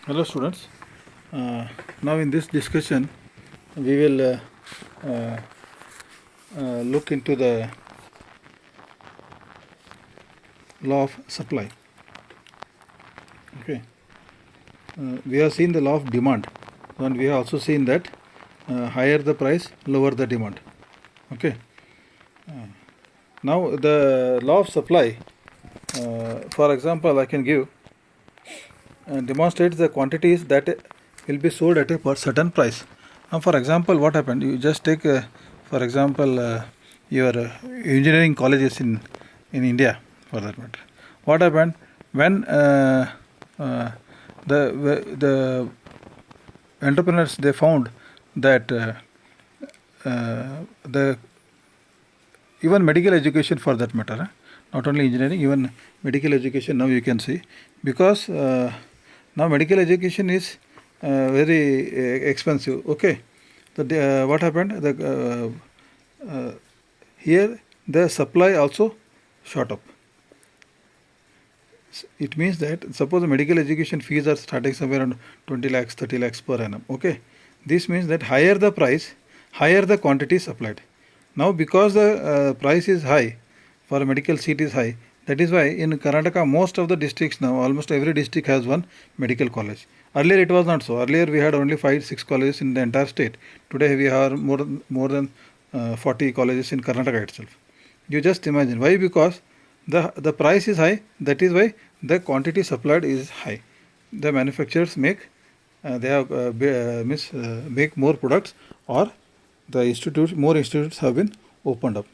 Hello students. Now in this discussion we will uh, look into the law of supply. Okay. We have seen the law of demand, and we have also seen that higher the price, lower the demand. Okay. Now the law of supply, for example, I can give demonstrates the quantities that will be sold at a certain price. Now, for example, what happened? You just take, for example, your engineering colleges in India, for that matter. What happened when uh, the entrepreneurs they found that the even medical education for that matter, not only engineering, even medical education now you can see, because now medical education is very expensive. Okay, what happened? Here the supply also shot up. It means that suppose the medical education fees are starting somewhere around 20 lakhs, 30 lakhs per annum. Okay, this means that higher the price, higher the quantity supplied. Now, because the price is high, for a medical seat is high, that is why in Karnataka, most of the districts now, almost every district has one medical college. Earlier it was not so. Earlier we had only 5-6 colleges in the entire state. Today we have more than 40 colleges in Karnataka itself. You just imagine why? Because the price is high. That is why the quantity supplied is high. The manufacturers make make more products, or the more institutes have been opened up.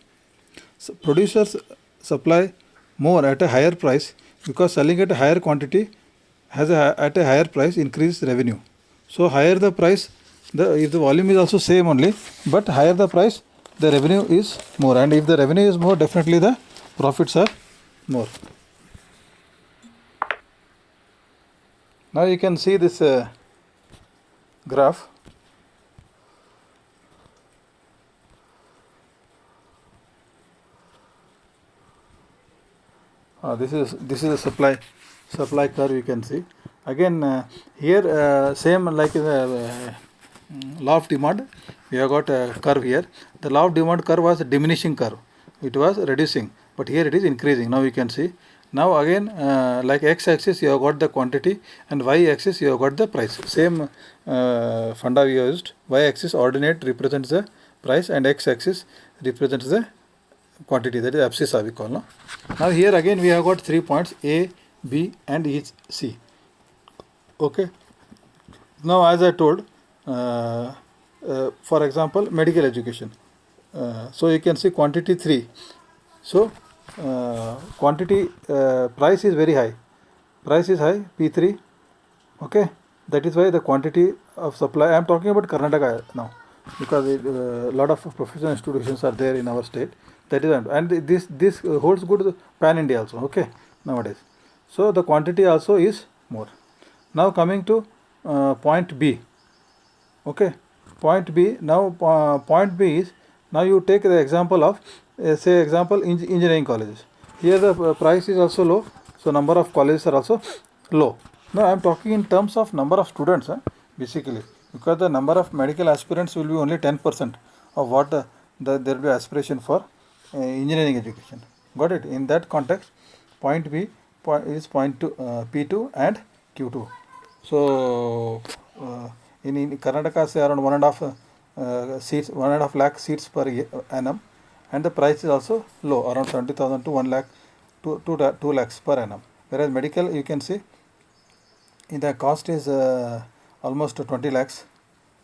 So producers supply more at a higher price, because selling at a higher quantity at a higher price increases revenue. So higher the price, if the volume is also same only, but higher the price, the revenue is more, and if the revenue is more, definitely the profits are more. Now you can see this graph. This is a supply curve you can see. Again here same like the law of demand, we have got a curve here. The law of demand curve was a diminishing curve. It was reducing, but here it is increasing. Now you can see. Now again like x-axis you have got the quantity, and y-axis you have got the price. Same funda we used. Y-axis ordinate represents the price, and x-axis represents the quantity, that is abscissa we call. No? Now here again we have got 3 points A, B and each C. Okay. Now as I told, for example, medical education. So you can see quantity 3. So quantity price is very high. Price is high, P3. Okay. That is why the quantity of supply, I am talking about Karnataka now, because a lot of professional institutions are there in our state. That is, and this holds good pan India also. Okay, nowadays. So the quantity also is more. Now coming to point B. Okay, point B. Now point B is, now you take the example of say example engineering colleges. Here the price is also low, so number of colleges are also low. Now I am talking in terms of number of students, basically, because the number of medical aspirants will be only 10% of what there will be aspiration for engineering education. Got it? In that context, point B is point two, P2 and Q2. So in Karnataka, say around 1.5 lakh seats per annum, and the price is also low, around 70,000 to 1 lakh to 2 lakhs per annum. Whereas medical, you can see, in the cost is almost 20 lakhs,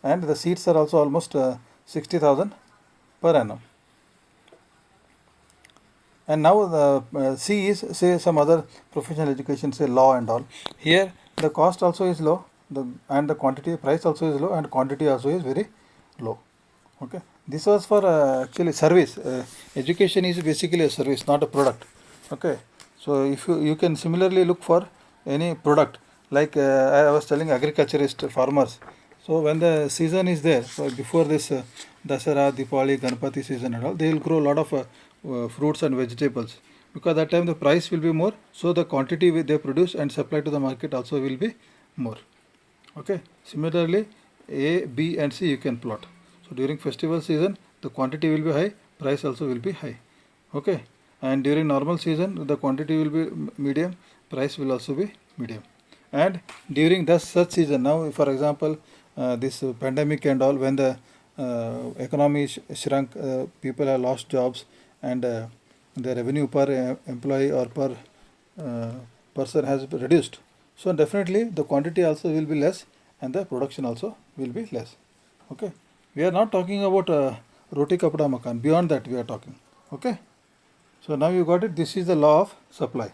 and the seats are also almost 60,000 per annum. And now the C is, say, some other professional education, say law and all. Here the cost also is low, and the quantity price also is low, and quantity also is very low. Okay, this was for actually service. Education is basically a service, not a product. Okay, so if you can similarly look for any product, like I was telling agriculturist farmers. So when the season is there, so before this Dasara, Diwali, Ganpati season and all, they will grow a lot of fruits and vegetables, because that time the price will be more, so the quantity they produce and supply to the market also will be more. Okay. Similarly, A, B, and C you can plot. So during festival season, the quantity will be high, price also will be high. Okay. And during normal season, the quantity will be medium, price will also be medium. And during the such season, now for example, this pandemic and all, when the economy shrunk, people have lost jobs, and the revenue per employee or per uh, person has reduced. So definitely the quantity also will be less and the production also will be less. Okay. We are not talking about roti kapda makan. Beyond that we are talking. Okay. So now you got it. This is the law of supply.